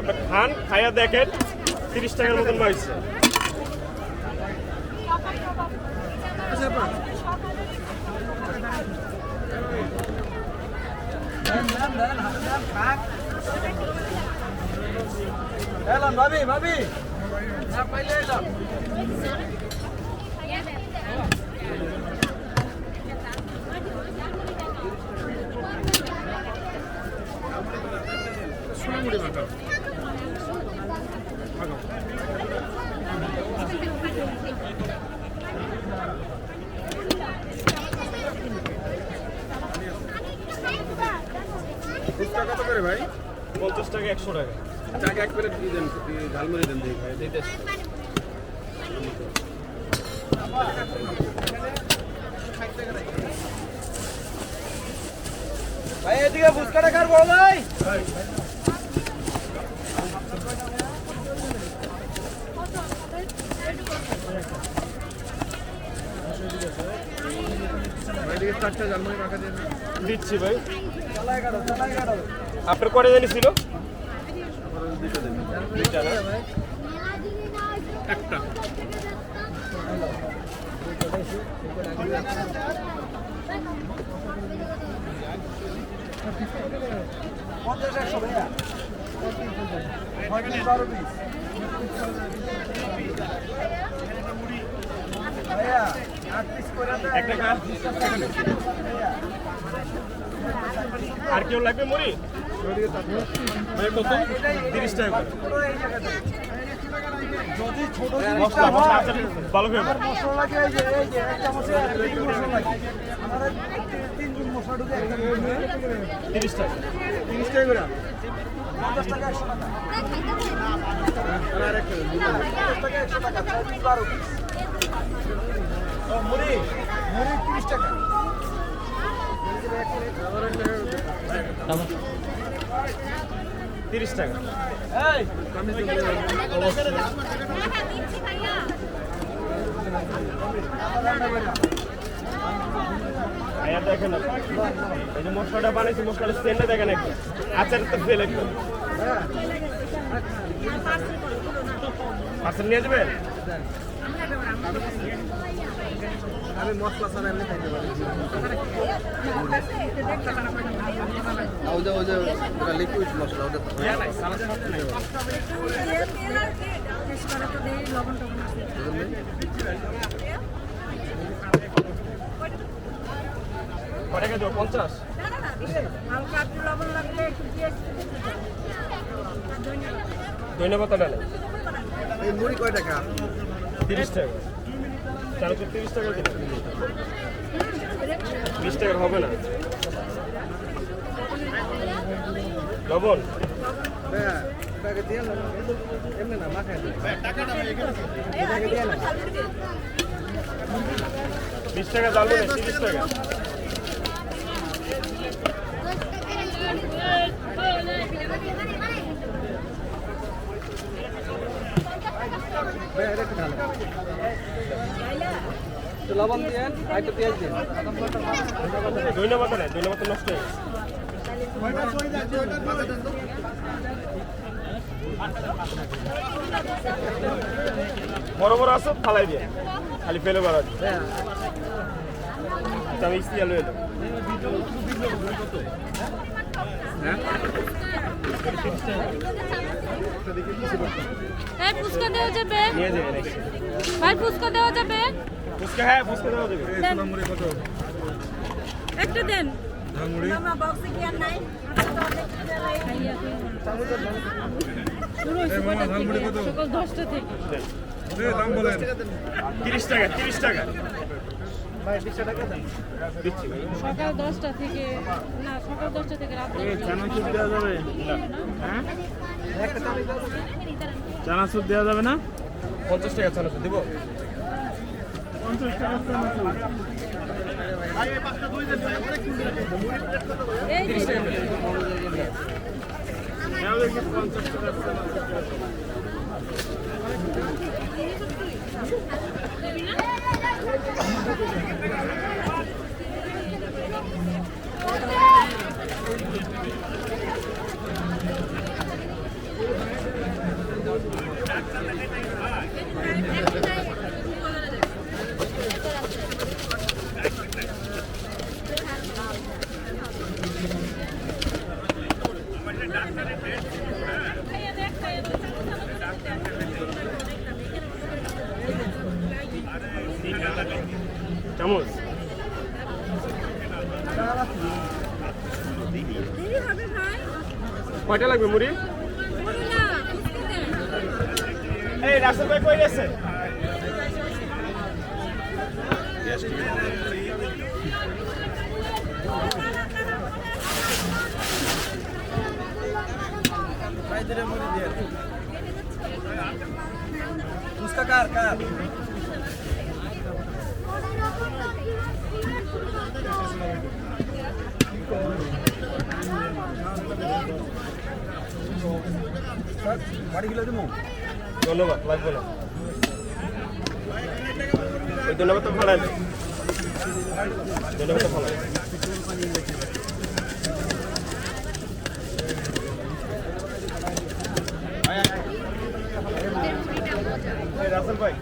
আপনি খান, খাইয়া দেখেন 30 টাকার মতন পাইছে। ভাবি ভাবি পাইলে এলাম সোনামুড়ি মাখা ফুচকা কত করে ভাই? 50 টাকা 100 টাকা। চাকে এক প্লেট দিয়ে দেন, ঝালমুড়ি দেন দেখি ভাই, এইটা ভাই এদিকে ফুচকাটা কার বড় ভাই? এদিকে 4টা ঝালমুড়ি মাখা দিয়ে দিচ্ছি ভাই। চালাই কাটো আপনার কয়টা জানি ছিল? দুইটা না? একটা। আর কেউ লাগবে মুড়ি? কত? 30 টাকা। যদি ছোট মশলা ভালো করে মশলা লাগে এই যে এক চামচে মশলা লাগে আমার 3 গুণ মশলা ঢুকে 30 টাকা। 30 টাকা করে 50 টাকা 100 টাকা আর একটা 50 টাকা 100 টাকা 12 পিস ও মুড়ি 30 টাকা আবার একটা 30 টাকা। এই আমি আয়া দেখেন এই যে মশলাটা বানাইছি, মশলাটা সেন্টে দেখেন একদম আচার তো ফেল একদম। পার্সেল নিয়ে যাবেন? আমি মশলা ছাড়া এমনি খাইতে পারি ওটা লিকুইড মশলা ওটা কয় টাকা দেবো? 50? ধন্যবাদ। এই মুড়ি কয় টাকা? 30 টাকা। 430 টাকা দিন। 20 টাকার হবে না। লবণ হ্যাঁ টাকা দিয়ে না এমনি না মাখায় টাকাটা এখানে দিয়ে না 20 টাকা জানবো না, 30 টাকা। লবণ দিয়ে আরেকটা পেঁয়াজ দিয়ে ধন্যবাদ নষ্ট হয়ে গেছে। বড় বড় আছে ফালাই দিয়ে খালি ফেলে করা আমি ইস্তিয়াল হয়ে যাবো। ফুচকা দেওয়া যাবে? নিয়ে যাবেন ভাই ফুচকা দেওয়া যাবে? ফুচকা, হ্যাঁ ফুচকা দেওয়া যাবে। সোনামুড়ি কত? একটা দেন। ঝালমুড়ি শুরু হয়েছে কয়টা থেকে? সকাল 10টা থেকে। দাম বলেন 30 টাকা। 30 টাকা ভাই 20 টাকা দেন দিচ্ছি। সকাল 10টা থেকে না, সকাল 10টা থেকে রাত 10টা। চানাচুর দেওয়া যাবে? হ্যাঁ একটা চাবি দাও চানাচুর দেওয়া যাবে না? 50 টাকা চানাচুর দিব। 50 টাকা চানাচুর। এই যে 30 টাকা মিলে। নাও দেখি 50 টাকা চানাচুর। চামচ কয়টা লাগবে মুড়ি? এই রাসেল ভাই কই গেছে? उसका कार कार বাড়ি গেলে দেবো ধন্যবাদ, লাগবে না। ওই ধন্যবাদ তো ভাড়া নেই, ধন্যবাদ তো ভাড়া রাসেল ভাই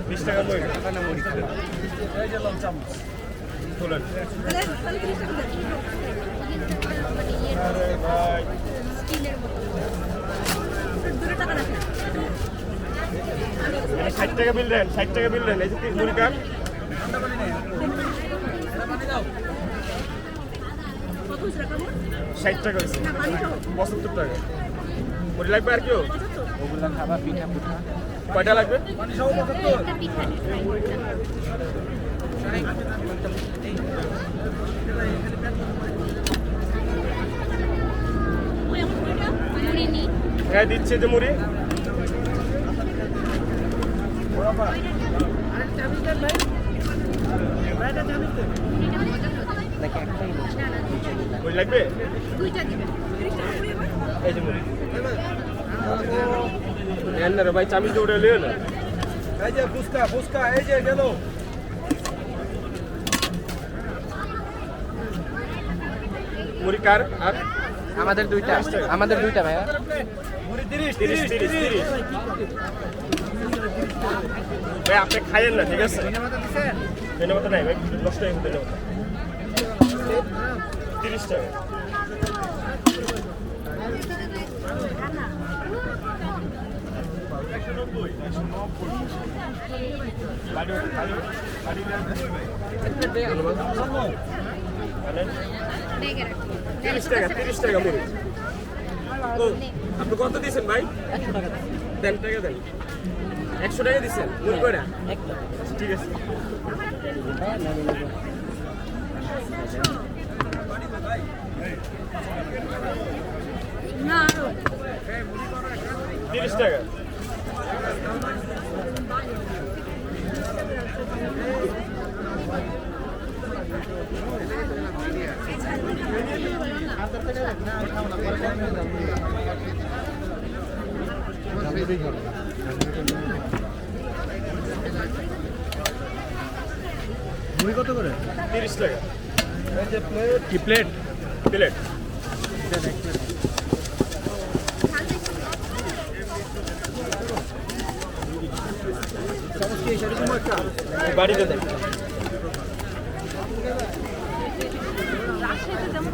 20 টাকা মুড়ি তোলেন। আরে ভাই 60 টাকা বিল দেন, 60 টাকা বিল দেন। এই যে মুড়ি কার 60 টাকা হয়েছে, 75 টাকা। মুড়ি লাগবে আর কেউ? ওগুলা খাবার পিঠা পিঠা কয়টা লাগবে? হ্যাঁ দিচ্ছে যে মুড়ি। মুড়ি লাগবে? এই যে মুড়ি নেন না রে ভাই, চামিচ উঠে লিও না। এই যে ফুচকা ফুচকা এই যে গেল মুড়ি কার? আর আমাদের দুইটা ভাইয়া। মুড়ি 30 30 30 30 ভাই আপনি খাইয়েন না, ঠিক আছে? ধন্যবাদ নাই ভাই, নষ্ট হয়ে গেছে। ধন্যবাদ 30 টাকা। তিরিশ টাকা মুড়ি। ও আপনি কত দিয়েছেন ভাই? 100 টাকা দেন। টাকা দেন। 100 টাকা দিচ্ছেন মুড়ি করে? ঠিক আছে। না 30 টাকা। মুড়ি কত করে? 30 টাকা। এই যে প্লেট কি প্লেট? প্লেট চামচ কি সেরকম একটা বাড়িতে দেন। রাজশাহীতে যেমন